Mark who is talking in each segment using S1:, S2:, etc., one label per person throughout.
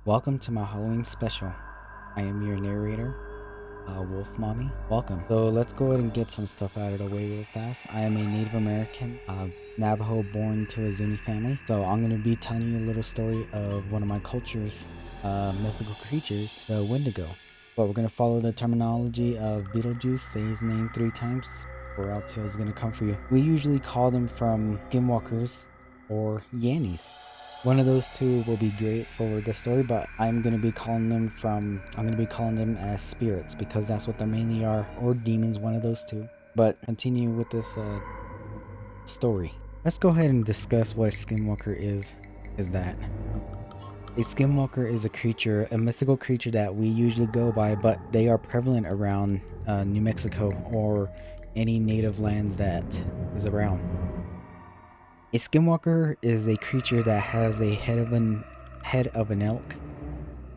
S1: Welcome to my Halloween special. I am your narrator, Wolf Mommy. Welcome. So let's go ahead and get some stuff out of the way real fast. I am a Native American Navajo born to a Zuni family. So I'm going to be telling you a little story of one of my culture's mythical creatures, the wendigo. But we're going to follow the terminology of Beetlejuice, say his name 3 times, or else he's going to come for you. We usually call them from skinwalkers or Yannies. One of those two will be great for the story, but I'm gonna be calling them as spirits because that's what they mainly are, or demons, one of those two. But continue with this story. Let's go ahead and discuss what a skinwalker is. Is that a skinwalker is a mythical creature that we usually go by, but they are prevalent around New Mexico or any native lands that is around. A skinwalker is a creature that has a head of an elk,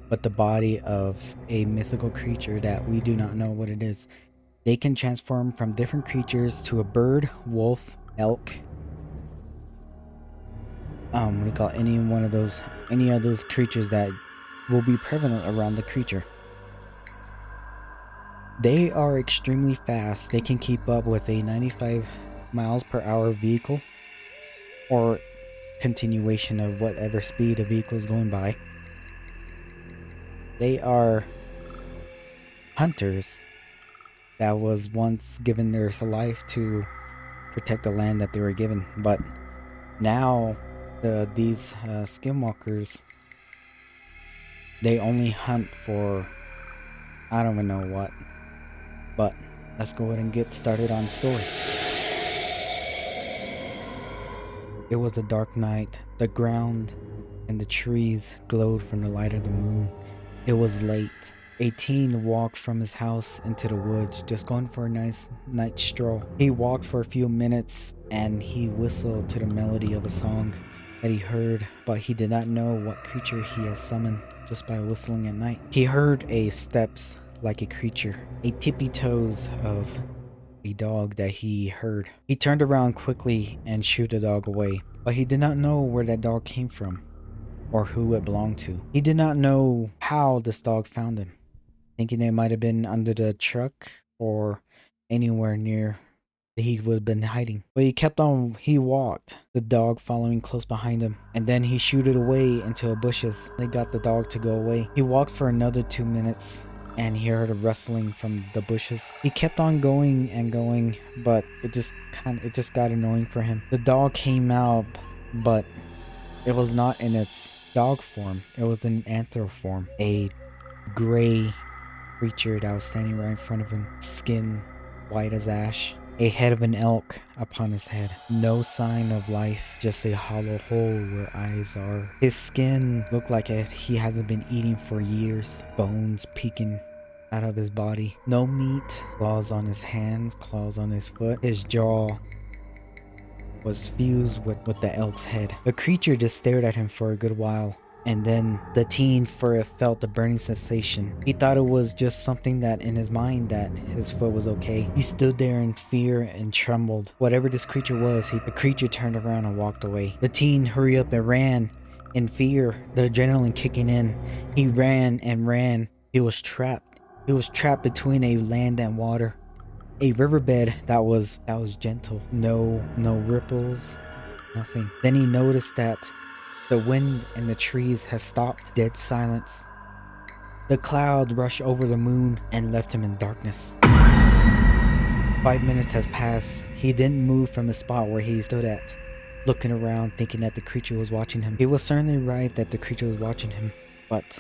S1: but the body of a mythical creature that we do not know what it is. They can transform from different creatures to a bird, wolf, elk. What do you call it? Any of those creatures that will be prevalent around the creature. They are extremely fast. They can keep up with a 95 miles per hour vehicle or continuation of whatever speed a vehicle is going by. They are hunters that was once given their life to protect the land that they were given, but now these skinwalkers, they only hunt for I don't even know what. But let's go ahead and get started on the story. It was a dark night. The ground and the trees glowed from the light of the moon. It was late. A teen walked from his house into the woods, just going for a nice night stroll. He walked for a few minutes and he whistled to the melody of a song that he heard, but he did not know what creature he had summoned just by whistling at night. He heard a steps like a creature, a tippy toes of a dog that he heard. He turned around quickly and shooed the dog away, but he did not know where that dog came from or who it belonged to. He did not know how this dog found him, thinking it might have been under the truck or anywhere near that he would have been hiding. But he walked, the dog following close behind him, and then he shooed it away into the bushes. They got the dog to go away. He walked for another 2 minutes and he heard a rustling from the bushes. He kept on going and going, but it just got annoying for him. The dog came out, but it was not in its dog form. It was in anthro form. A gray creature that was standing right in front of him, skin white as ash, a head of an elk upon his head. No sign of life, just a hollow hole where eyes are. His skin looked like he hasn't been eating for years, bones peeking out of his body. No meat, claws on his hands, claws on his foot. His jaw was fused with the elk's head. The creature just stared at him for a good while, and then the teen felt a burning sensation. He thought it was just something that in his mind that his foot was okay. He stood there in fear and trembled. Whatever this creature was, the creature turned around and walked away. The teen hurried up and ran in fear, the adrenaline kicking in. He ran and ran. He was trapped. He was trapped between a land and water. A riverbed that was gentle. No ripples, nothing. Then he noticed that the wind and the trees had stopped. Dead silence. The cloud rushed over the moon and left him in darkness. 5 minutes has passed. He didn't move from the spot where he stood at, looking around, thinking that the creature was watching him. He was certainly right that the creature was watching him, but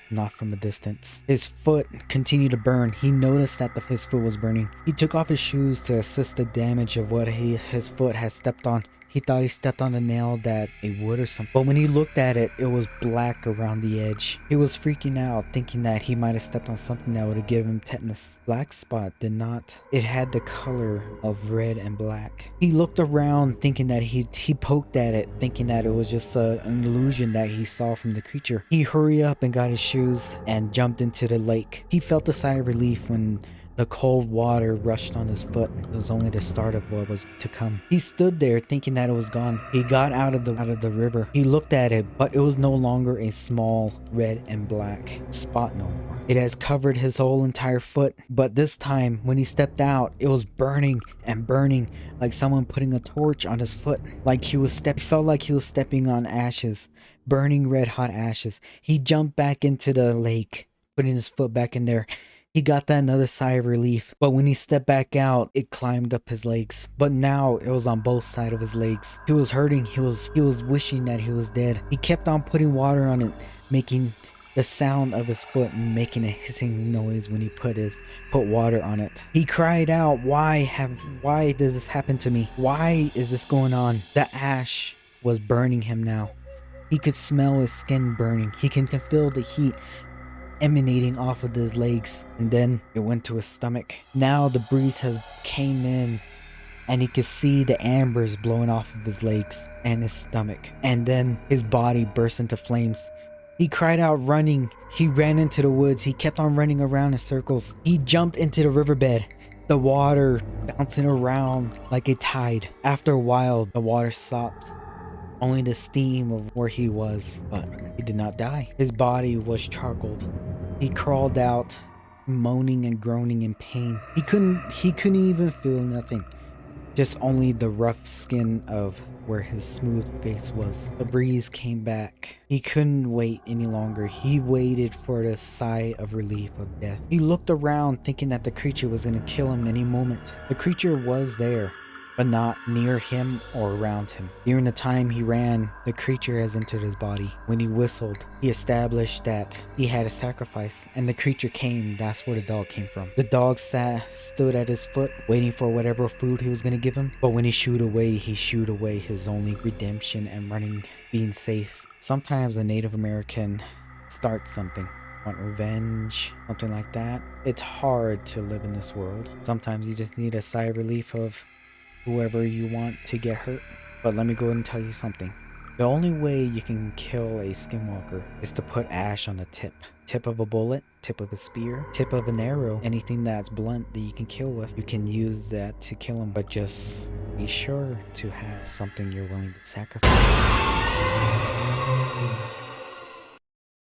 S1: not from a distance. His foot continued to burn. He noticed that his foot was burning. He took off his shoes to assess the damage of what his foot had stepped on. He thought he stepped on a nail that a wood or something. But when he looked at it, it was black around the edge. He was freaking out, thinking that he might have stepped on something that would have given him tetanus. Black spot did not. It had the color of red and black. He looked around, thinking that he poked at it, thinking that it was just an illusion that he saw from the creature. He hurried up and got his shoes and jumped into the lake. He felt a sigh of relief when The cold water rushed on his foot. It was only the start of what was to come. He stood there thinking that it was gone. He got out of the river. He looked at it, but it was no longer a small red and black spot no more. It has covered his whole entire foot, but this time when he stepped out, it was burning and burning, like someone putting a torch on his foot. Felt like he was stepping on ashes, burning red hot ashes. He jumped back into the lake, putting his foot back in there. He got that another sigh of relief, but when he stepped back out, it climbed up his legs. But now it was on both sides of his legs. He was hurting. He was wishing that he was dead. He kept on putting water on it, making the sound of his foot and making a hissing noise when he put water on it. He cried out, why does this happen to me? Why is this going on? The ash was burning him now. He could smell his skin burning. He can feel the heat emanating off of his legs, and then it went to his stomach. Now the breeze has came in and he could see the embers blowing off of his legs and his stomach, and then his body burst into flames. He cried out, running. He ran into the woods. He kept on running around in circles. He jumped into the riverbed, the water bouncing around like a tide. After a while, the water stopped. Only the steam of where he was, but he did not die. His body was charcoaled. He crawled out, moaning and groaning in pain. He couldn't even feel nothing. Just only the rough skin of where his smooth face was. The breeze came back. He couldn't wait any longer. He waited for the sigh of relief of death. He looked around thinking that the creature was going to kill him any moment. The creature was there, but not near him or around him. During the time he ran, the creature has entered his body. When he whistled, he established that he had a sacrifice, and the creature came. That's where the dog came from. The dog stood at his foot, waiting for whatever food he was going to give him. But when he shooed away his only redemption and being safe. Sometimes a Native American starts something. Want revenge, something like that. It's hard to live in this world. Sometimes you just need a sigh of relief of whoever you want to get hurt. But let me go ahead and tell you something. The only way you can kill a skinwalker is to put ash on the tip of a bullet, tip of a spear, tip of an arrow, anything that's blunt that you can kill with. You can use that to kill him, but just be sure to have something you're willing to sacrifice.